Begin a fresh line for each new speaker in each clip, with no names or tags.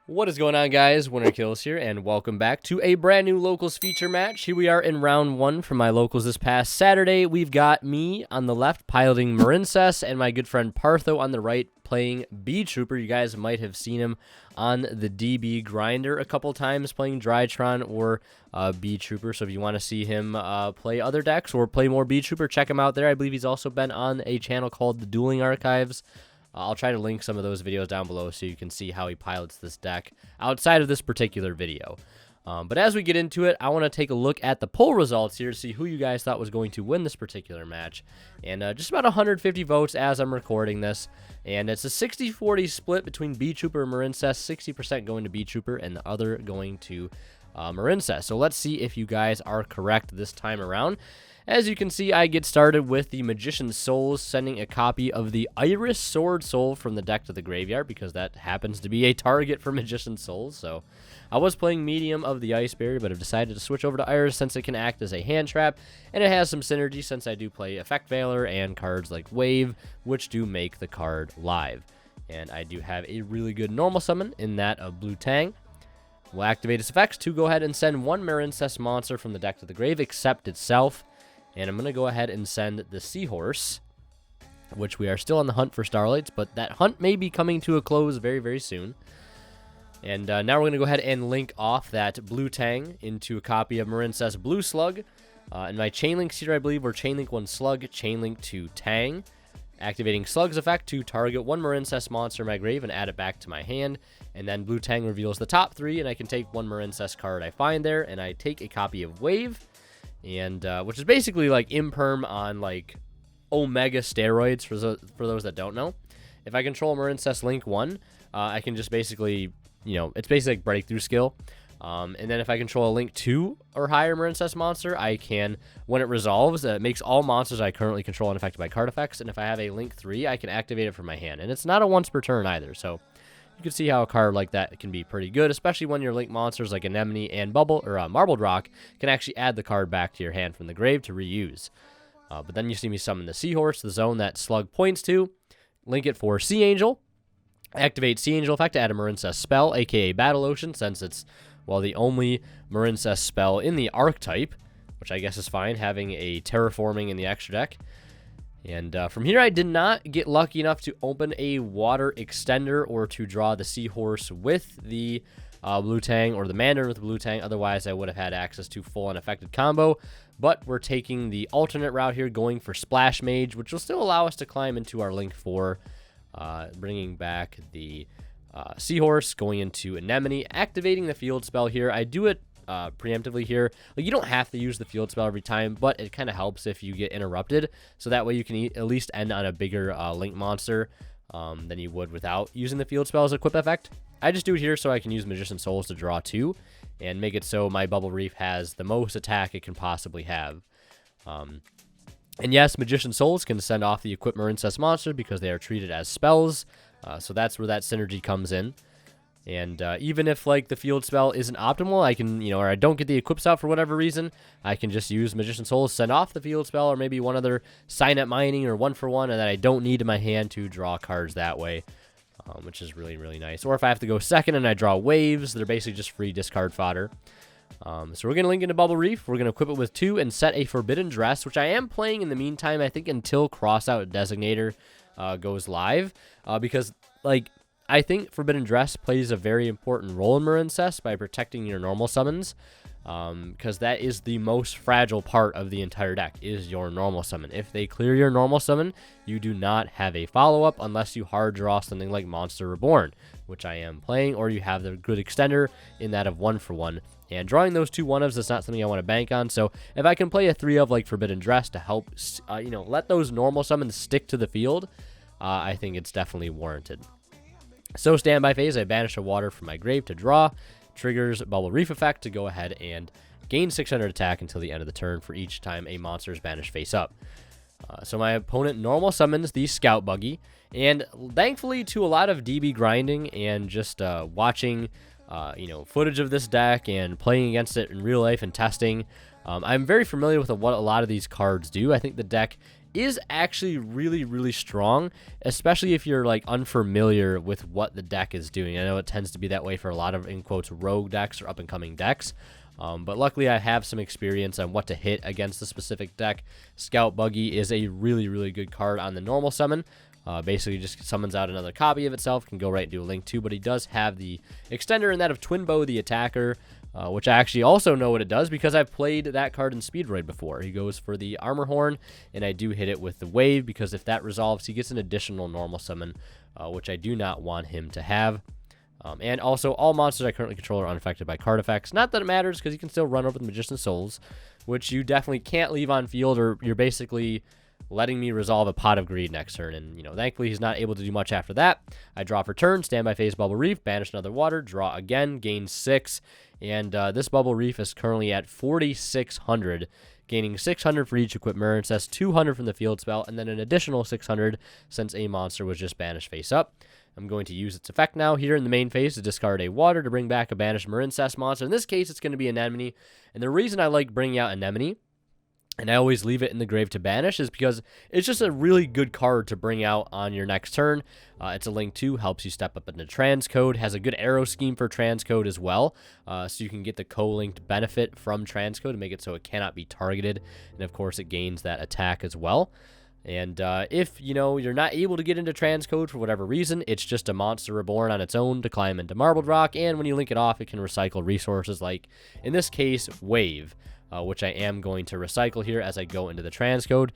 What is going on, guys? Winner Kills here, and welcome back to a brand new Locals feature match. Here we are in round 1 for my Locals this past Saturday. We've got me on the left piloting Marincess, and my good friend Partho on the right playing Beetrooper. You guys might have seen him on the DB Grinder a couple times playing Drytron or Beetrooper. So if you want to see him play other decks or play more Beetrooper, check him out there. I believe he's also been on a channel called the Dueling Archives. I'll try to link some of those videos down below so you can see how he pilots this deck outside of this particular video. But as we get into it, I want to take a look at the poll results here to see who you guys thought was going to win this particular match. And just about 150 votes as I'm recording this. And it's a 60-40 split between Beetrooper and Marincess, 60% going to Beetrooper and the other going to Marincess. So let's see if you guys are correct this time around. As you can see, I get started with the Magician's Souls, sending a copy of the Iris Sword Soul from the deck to the graveyard, because that happens to be a target for Magician's Souls. So I was playing Medium of the Ice Barrier, but have decided to switch over to Iris since it can act as a hand trap, and it has some synergy since I do play Effect Veiler and cards like Wave, which do make the card live. And I do have a really good normal summon in that of Blue Tang. We'll activate its effects to go ahead and send one Marincess monster from the deck to the grave, except itself. And I'm going to go ahead and send the Seahorse, which we are still on the hunt for Starlights, but that hunt may be coming to a close very, very soon. And now we're going to go ahead and link off that Blue Tang into a copy of Marincess Blue Slug. And my Chainlinks here, I believe, were Chainlink 1 Slug, Chainlink 2 Tang. Activating Slug's effect to target one Marincess monster in my grave and add it back to my hand. And then Blue Tang reveals the top 3, and I can take one Marincess card I find there, and I take a copy of Wave. And which is basically like Imperm on like Omega steroids for those that don't know. If I control Marincess Link 1, I can just basically, it's basically like Breakthrough skill. And then if I control a Link 2 or higher Marincess monster, I can, when it resolves, it makes all monsters I currently control unaffected by card effects. And if I have a Link 3, I can activate it from my hand. And it's not a once per turn either, so you can see how a card like that can be pretty good, especially when your Link monsters like Anemone and Marbled Rock can actually add the card back to your hand from the grave to reuse. But then you see me summon the Seahorse, the zone that Slug points to, link it for Sea Angel, activate Sea Angel effect to add a Marincess spell, aka Battle Ocean, since it's, well, the only Marincess spell in the archetype, which I guess is fine, having a Terraforming in the extra deck. And from here, I did not get lucky enough to open a Water Extender or to draw the Seahorse with the Blue Tang or the Mandarin with the Blue Tang. Otherwise, I would have had access to full unaffected combo. But we're taking the alternate route here, going for Splash Mage, which will still allow us to climb into our Link 4, bringing back the Seahorse, going into Anemone, activating the field spell here. I do it preemptively here. Like, you don't have to use the field spell every time, but it kind of helps if you get interrupted, so that way you can at least end on a bigger Link monster than you would without using the field spell as a equip effect. I just do it here so I can use Magician's Souls to draw 2 and make it so my Bubble Reef has the most attack it can possibly have. And yes, Magician's Souls can send off the equipped Marincess monster because they are treated as spells, so that's where that synergy comes in. And even if, like, the field spell isn't optimal, I can, or I don't get the equips out for whatever reason, I can just use Magician's Souls, send off the field spell, or maybe one other Signet Mining or 1-for-1, and that I don't need in my hand to draw cards that way, which is really, really nice. Or if I have to go second and I draw Waves, they're basically just free discard fodder. So we're going to link into Bubble Reef, we're going to equip it with 2, and set a Forbidden Dress, which I am playing in the meantime, I think, until Crossout Designator goes live, because, like, I think Forbidden Dress plays a very important role in Marincess by protecting your normal summons, because that is the most fragile part of the entire deck, is your normal summon. If they clear your normal summon, you do not have a follow-up unless you hard draw something like Monster Reborn, which I am playing, or you have the good extender in that of 1-for-1. And drawing those 2 1-ofs is not something I want to bank on, so if I can play a 3-of like Forbidden Dress to help, let those normal summons stick to the field, I think it's definitely warranted. So standby phase, I banish a water from my grave to draw, triggers Bubble Reef effect to go ahead and gain 600 attack until the end of the turn for each time a monster is banished face up. So my opponent normal summons the Scout Buggy, and thankfully to a lot of DB grinding and just watching footage of this deck and playing against it in real life and testing, I'm very familiar with what a lot of these cards do. I think the deck is actually really, really strong, especially if you're like unfamiliar with what the deck is doing. I know it tends to be that way for a lot of, in quotes, rogue decks or up-and-coming decks. But luckily I have some experience on what to hit against the specific deck. Scout Buggy is a really, really good card on the normal summon. Basically just summons out another copy of itself, can go right and do a link too, but he does have the extender in that of Twin Bow the Attacker, which I actually also know what it does because I've played that card in Speedroid before. He goes for the Armor Horn, and I do hit it with the Wave because if that resolves, he gets an additional normal summon, which I do not want him to have. And also, all monsters I currently control are unaffected by card effects. Not that it matters, because you can still run over the Magician's Souls, which you definitely can't leave on field, or you're basically letting me resolve a Pot of Greed next turn. And, you know, thankfully he's not able to do much after that. I draw for turn, standby phase Bubble Reef, banish another water, draw again, gain 6. And this Bubble Reef is currently at 4,600, gaining 600 for each equipped Marincess, 200 from the field spell, and then an additional 600 since a monster was just banished face up. I'm going to use its effect now here in the main phase to discard a water to bring back a banished Marincess monster. In this case, it's going to be Anemone. And the reason I like bringing out Anemone, and I always leave it in the grave to banish, is because it's just a really good card to bring out on your next turn. It's a link 2, helps you step up into transcode, has a good arrow scheme for transcode as well, so you can get the co-linked benefit from transcode to make it so it cannot be targeted, and of course it gains that attack as well. And if, you know, you're not able to get into transcode for whatever reason, it's just a monster reborn on its own to climb into Marbled Rock, and when you link it off, it can recycle resources like, in this case, Wave, which I am going to recycle here as I go into the transcode.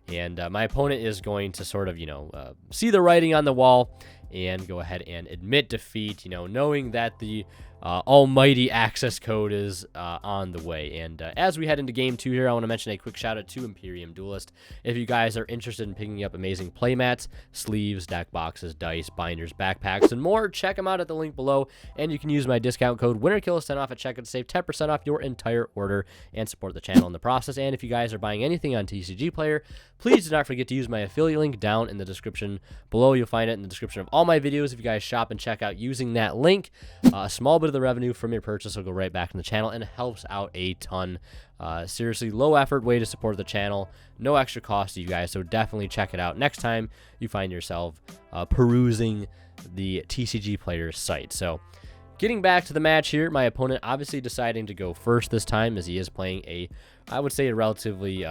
And my opponent is going to sort of, you know, see the writing on the wall and go ahead and admit defeat, you know, knowing that the almighty access code is on the way. And as we head into game 2 here, I want to mention a quick shout out to Imperium Duelist. If you guys are interested in picking up amazing playmats, sleeves, deck boxes, dice, binders, backpacks, and more, check them out at the link below. And you can use my discount code WinnerKills10 off at checkout to save 10% off your entire order and support the channel in the process. And if you guys are buying anything on TCG Player, please do not forget to use my affiliate link down in the description below. You'll find it in the description of all my videos. If you guys shop and check out using that link, a small bit of the revenue from your purchase will go right back in the channel and helps out a ton. Seriously, low effort way to support the channel, no extra cost to you guys, so definitely check it out next time you find yourself perusing the TCG Player site. So getting back to the match here, my opponent obviously deciding to go first this time, as he is playing a, I would say, a relatively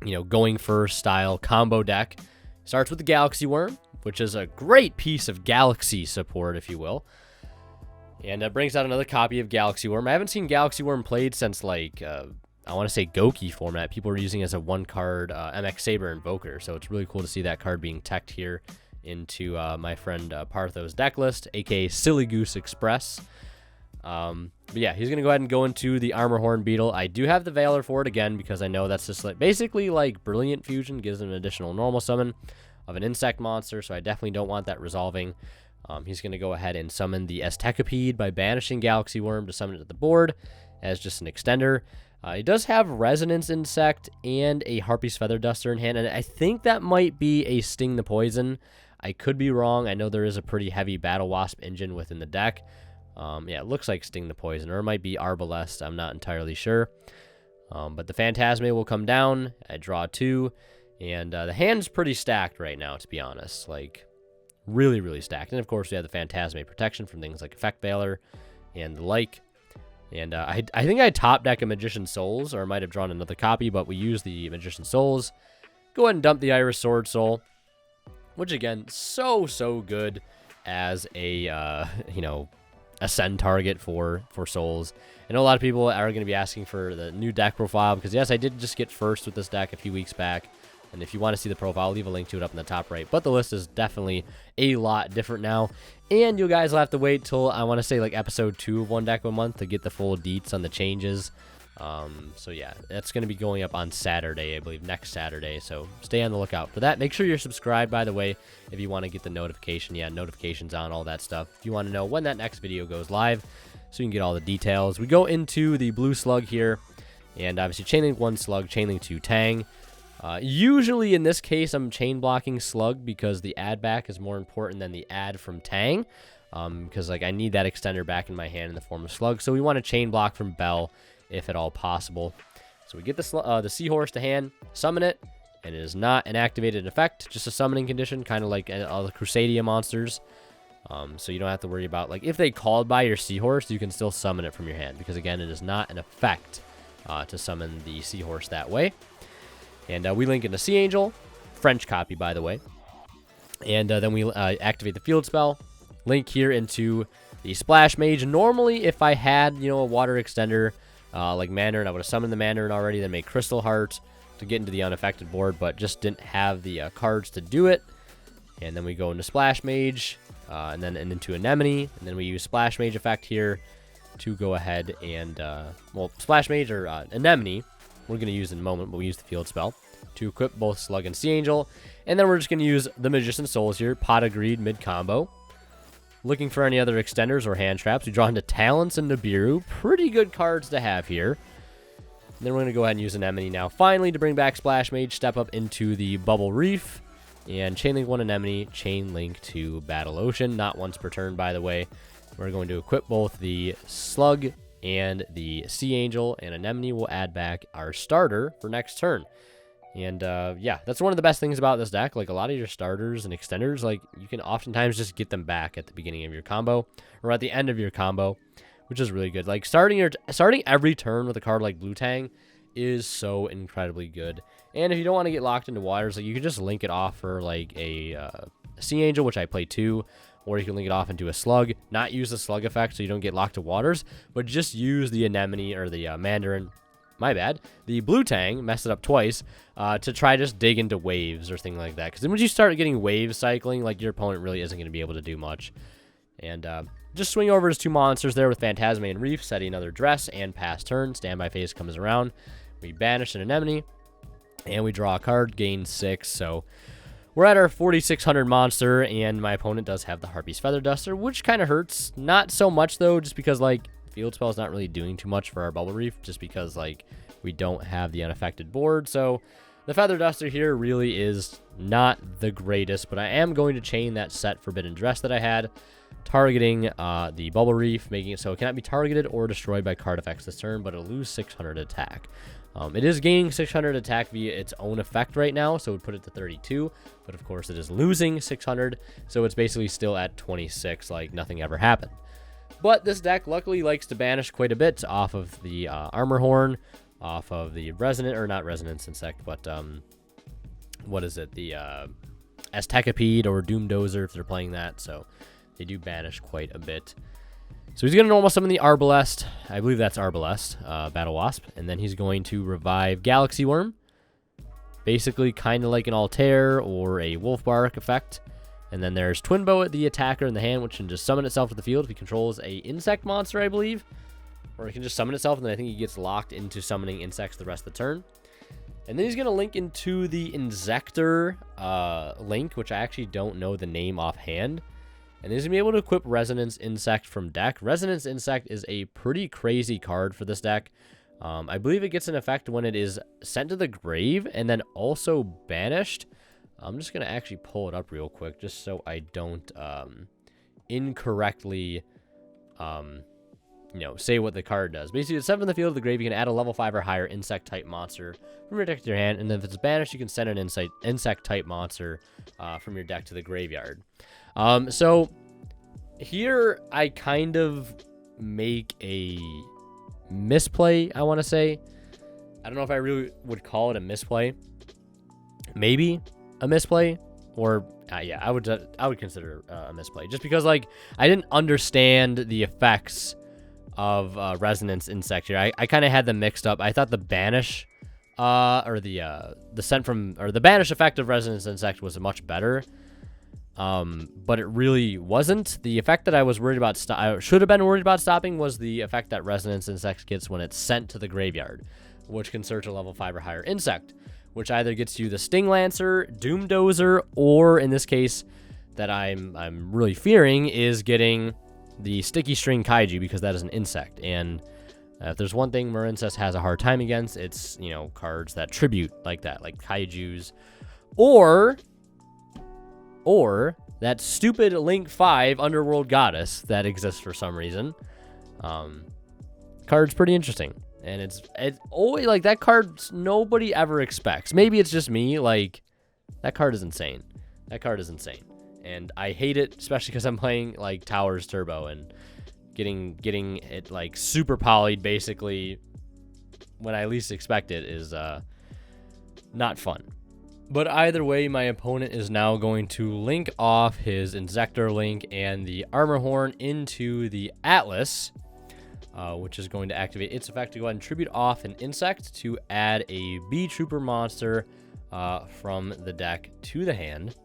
you know, going first style combo deck. Starts with the Galaxy Worm, which is a great piece of Galaxy support, if you will. And brings out another copy of Galaxy Worm. I haven't seen Galaxy Worm played since, like, I want to say Goki format. People are using it as a one-card MX Saber Invoker. So it's really cool to see that card being teched here into my friend Partho's deck list, aka Silly Goose Express. But yeah, he's going to go ahead and go into the Armor Horn Beetle. I do have the Valor for it again because I know that's just like basically like Brilliant Fusion, gives him an additional normal summon of an insect monster, so I definitely don't want that resolving. He's going to go ahead and summon the Aztecapede by banishing Galaxy Worm to summon it to the board as just an extender. He does have Resonance Insect and a Harpy's Feather Duster in hand, and I think that might be a Sting the Poison. I could be wrong. I know there is a pretty heavy Battle Wasp engine within the deck. Yeah, it looks like Sting the Poison, or it might be Arbalest. I'm not entirely sure. But the Phantasme will come down. I draw 2, and the hand's pretty stacked right now, to be honest. Like, really, really stacked. And of course, we have the Phantasme protection from things like Effect Veiler and the like. And I think I top deck a Magician's Souls, or I might have drawn another copy, but we use the Magician's Souls. Go ahead and dump the Iris Sword Soul, which again, so good as a you know, ascend target for souls. I know a lot of people are going to be asking for the new deck profile, because yes, I did just get first with this deck a few weeks back. And if you want to see the profile, I'll leave a link to it up in the top right. But the list is definitely a lot different now. And you guys will have to wait till, I want to say, like episode 2 of One Deck a Month to get the full deets on the changes. So yeah, that's going to be going up on Saturday, I believe, next Saturday. So stay on the lookout for that. Make sure you're subscribed, by the way, if you want to get the notification. Yeah, notifications on, all that stuff. If you want to know when that next video goes live, so you can get all the details. We go into the blue slug here, and obviously Chainlink 1 slug, Chainlink 2 Tang. Usually in this case, I'm chain blocking slug because the add back is more important than the add from Tang. Because like I need that extender back in my hand in the form of slug. So we want to chain block from Bell, if at all possible. So we get the Seahorse to hand, summon it, and it is not an activated effect, just a summoning condition, kind of like all the Crusadia monsters. So you don't have to worry about, like, if they called by your Seahorse, you can still summon it from your hand, because again, it is not an effect to summon the Seahorse that way. And we link into Sea Angel, French copy, by the way. And then we activate the field spell, link here into the Splash Mage. Normally, if I had, you know, a water extender like Mandarin, I would have summoned the Mandarin already, then made Crystal Heart to get into the unaffected board, but just didn't have the cards to do it. And then we go into Splash Mage, and then into Anemone, and then we use Splash Mage effect here to go ahead and, well, Splash Mage or Anemone, we're going to use in a moment, but we use the field spell to equip both Slug and Sea Angel. And then we're just going to use the Magician's Souls here, Pot of Greed mid-combo. Looking for any other extenders or hand traps. We draw into Talents and Nibiru. Pretty good cards to have here. And then we're going to go ahead and use Anemone now. Finally, to bring back Splash Mage, step up into the Bubble Reef. And Chainlink 1 Anemone, Chainlink 2 Battle Ocean. Not once per turn, by the way. We're going to equip both the Slug and the Sea Angel. And Anemone will add back our starter for next turn. And, yeah, that's one of the best things about this deck. Like, a lot of your starters and extenders, like, you can oftentimes just get them back at the beginning of your combo. Or at the end of your combo, which is really good. Like, starting every turn with a card like Blue Tang is so incredibly good. And if you don't want to get locked into waters, like, you can just link it off for, like, a Sea Angel, which I play too. Or you can link it off into a Slug. Not use the Slug effect so you don't get locked to waters. But just use the Anemone or the Mandarin. My bad. The Blue Tang, messed it up twice, to try just dig into waves or thing like that. Because then once you start getting wave cycling, like, your opponent really isn't going to be able to do much. And just swing over his two monsters there with Phantasme and Reef, setting another Dress and pass turn. Standby phase comes around. We banish an Anemone, and we draw a card, gain 6. So we're at our 4,600 monster, and my opponent does have the Harpy's Feather Duster, which kind of hurts. Not so much, though, just because, like, Field Spell is not really doing too much for our Bubble Reef, just because, like, we don't have the unaffected board. So the Feather Duster here really is not the greatest, but I am going to chain that set Forbidden Dress that I had, targeting the Bubble Reef, making it so it cannot be targeted or destroyed by card effects this turn, but it'll lose 600 attack. It is gaining 600 attack via its own effect right now, so it would put it to 32, but of course it is losing 600, so it's basically still at 26, like nothing ever happened. But this deck luckily likes to banish quite a bit off of the Armor Horn, off of the Resonant, or not Resonance Insect, but what is it, the Aztekapede or Doomdozer if they're playing that, so they do banish quite a bit. So he's going to normal summon the Arbalest. I believe that's Arbalest, Battle Wasp. And then he's going to revive Galaxy Worm. Basically kind of like an Altair or a Wolfbark effect. And then there's Twin Bow at the attacker in the hand, which can just summon itself to the field if he controls a insect monster, I believe. Or it can just summon itself, and then I think he gets locked into summoning insects the rest of the turn. And then he's going to link into the Insector link, which I actually don't know the name offhand. And he's going to be able to equip Resonance Insect from deck. Resonance Insect is a pretty crazy card for this deck. I believe it gets an effect when it is sent to the grave and then also banished. I'm just going to actually pull it up real quick just so I don't incorrectly say what the card does. Basically, it's sent from the field to the grave. You can add a level 5 or higher insect-type monster from your deck to your hand. And then if it's banished, you can send an insect-type monster from your deck to the graveyard. So here I kind of make a misplay, I want to say. I don't know if I really would call it a misplay. Maybe a misplay, or yeah, I would consider a misplay, just because, like, I didn't understand the effects of Resonance Insect here. I kind of had them mixed up. I thought the banish or the banish effect of Resonance Insect was much better. But it really wasn't. The effect that I was worried about, I should have been worried about stopping, was the effect that Resonance Insect gets when it's sent to the graveyard, which can search a level 5 or higher insect, which either gets you the Sting Lancer, Doomdozer, or in this case that I'm really fearing is getting the Sticky String Kaiju, because that is an insect. And if there's one thing Marincess has a hard time against, it's, cards that tribute like that, like Kaijus, or that stupid Link 5 Underworld Goddess that exists for some reason. Card's pretty interesting. And it's always like that card nobody ever expects. Maybe it's just me. Like, that card is insane. That card is insane. And I hate it, especially because I'm playing like Towers Turbo and getting it like super polyed basically when I least expect it is not fun. But either way, my opponent is now going to link off his Insector Link and the Armor Horn into the Atlas, which is going to activate its effect to go ahead and tribute off an insect to add a Beetrooper monster from the deck to the hand.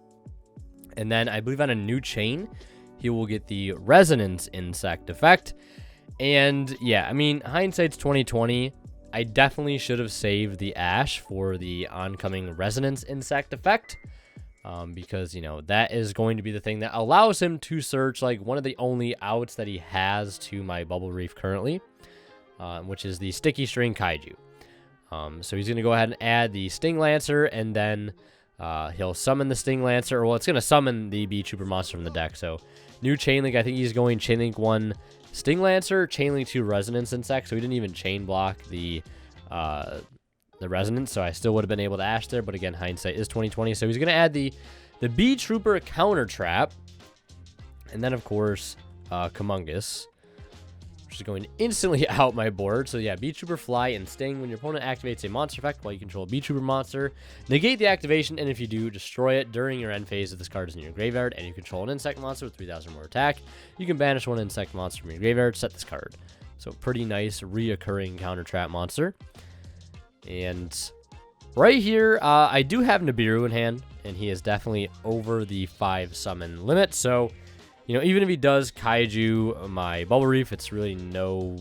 And then I believe on a new chain, he will get the Resonance Insect effect. And yeah, I mean, hindsight's 2020. I definitely should have saved the Ash for the oncoming Resonance Insect effect, because, you know, that is going to be the thing that allows him to search like one of the only outs that he has to my Bubble Reef currently, which is the Sticky String Kaiju. So he's going to go ahead and add the Sting Lancer, and then he'll summon the Sting Lancer. Well, it's going to summon the Beetrooper monster from the deck. So new Chain Link, I think he's going Chain Link 1 Sting Lancer, Chain Link 2 Resonance Insect, so he didn't even chain block the Resonance, so I still would have been able to Ash there, but again, hindsight is 2020, so he's going to add the Beetrooper Counter Trap, and then, of course, Comungus, which is going to instantly out my board. So yeah, Beetrooper, Fly, and Sting. When your opponent activates a monster effect while you control a Beetrooper monster, negate the activation, and if you do, destroy it during your end phase if this card is in your graveyard and you control an insect monster with 3,000 or more attack. You can banish one insect monster from your graveyard, set this card. So pretty nice reoccurring counter trap monster. And right here, I do have Nibiru in hand, and he is definitely over the 5 summon limit. So, you know, even if he does Kaiju my Bubble Reef, it's really no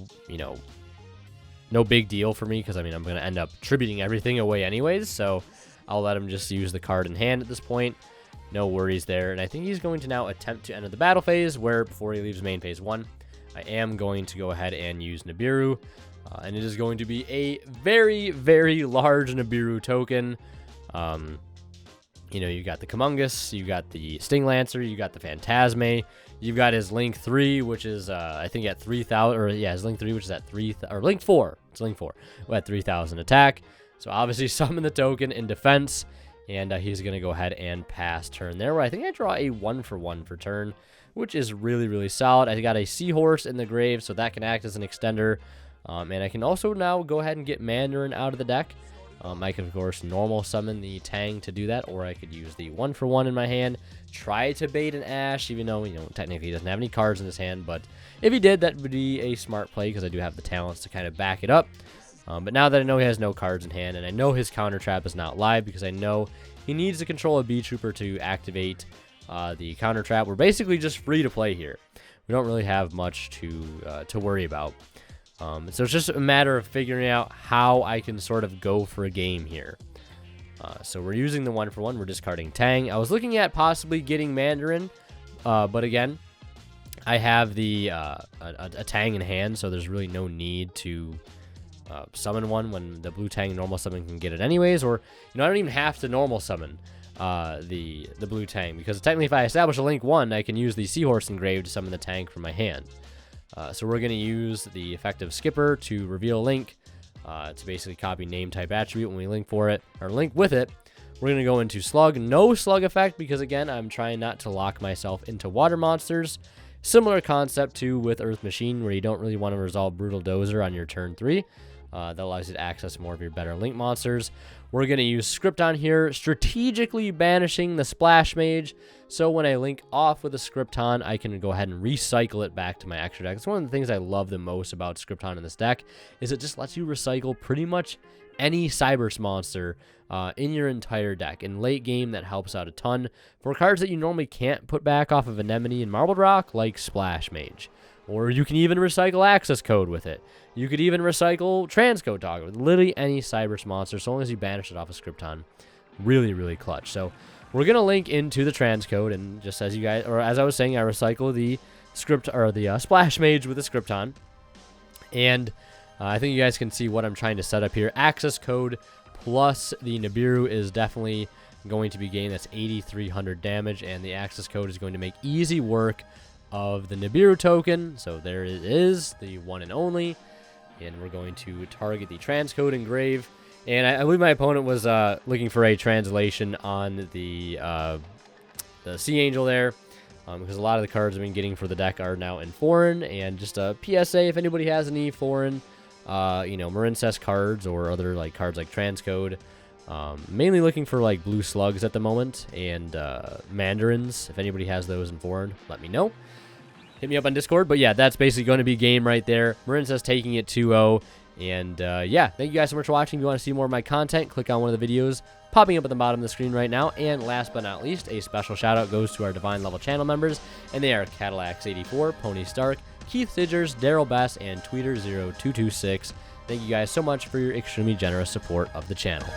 big deal for me, because, I mean, I'm going to end up tributing everything away anyways, so I'll let him just use the card in hand at this point. No worries there, and I think he's going to now attempt to enter the battle phase, where before he leaves main phase 1, I am going to go ahead and use Nibiru, and it is going to be a very, very large Nibiru token. You know, you got the Comungus, you got the Sting Lancer, you got the Phantasme, you've got his Link 3, which is, I think at 3,000, or yeah, his Link 3, which is at 3,000, or Link 4, it's Link 4, at 3,000 attack. So obviously summon the token in defense, and he's going to go ahead and pass turn there, where I think I draw a 1-for-1 for turn, which is really, really solid. I got a Seahorse in the grave, so that can act as an extender, and I can also now go ahead and get Mandarin out of the deck. I can, of course, normal summon the Tang to do that, or I could use the 1-for-1 in my hand, try to bait an Ash, even though, you know, technically he doesn't have any cards in his hand, but if he did, that would be a smart play, because I do have the talents to kind of back it up. But now that I know he has no cards in hand, and I know his counter trap is not live, because I know he needs to control a Beetrooper to activate the counter trap, we're basically just free to play here. We don't really have much to worry about. So it's just a matter of figuring out how I can sort of go for a game here. So we're using the 1-for-1. We're discarding Tang. I was looking at possibly getting Mandarin, but again, I have the a Tang in hand, so there's really no need to summon one when the blue Tang normal summon can get it anyways. Or, you know, I don't even have to normal summon the blue Tang, because technically if I establish a Link 1, I can use the Seahorse engraved to summon the Tang from my hand. So we're going to use the effective Skipper to reveal Link, to basically copy name type attribute when we link for it, or link with it. We're going to go into Slug. No Slug effect, because again, I'm trying not to lock myself into water monsters. Similar concept to with Earth Machine, where you don't really want to resolve Brutal Dozer on your turn 3. That allows you to access more of your better Link monsters. We're going to use Scripton here, strategically banishing the Splash Mage, so when I link off with a Scripton, I can go ahead and recycle it back to my extra deck. It's one of the things I love the most about Scripton in this deck, is it just lets you recycle pretty much any Cybers monster in your entire deck. In late game, that helps out a ton for cards that you normally can't put back off of Anemone and Marbled Rock, like Splash Mage. Or you can even recycle Access Code with it. You could even recycle Transcode Dog with literally any Cybers monster, so long as you banish it off of Scripton. Really, really clutch. So we're gonna link into the Transcode, and just as you guys, or as I was saying, I recycle the Splash Mage with the Scripton, and I think you guys can see what I'm trying to set up here. Access Code plus the Nibiru is definitely going to be gained. That's 8,300 damage, and the Access Code is going to make easy work of the Nibiru token. So there it is, the one and only. and we're going to target the transcode engrave. And I believe my opponent was looking for a translation on the Sea Angel there, because a lot of the cards I've been getting for the deck are now in foreign. And just a PSA, if anybody has any foreign, Marincess cards or other like cards like transcode, mainly looking for like blue slugs at the moment, and mandarins. If anybody has those in foreign, let me know. Hit me up on Discord. But yeah, that's basically going to be game right there. Marincess taking it 2-0. And yeah, thank you guys so much for watching. If you want to see more of my content, click on one of the videos popping up at the bottom of the screen right now. And last but not least, a special shout out goes to our Divine Level channel members, and they are Cadillacs84, Pony Stark, Keith Sidgers, Daryl Bass, and Tweeter0226. Thank you guys so much for your extremely generous support of the channel.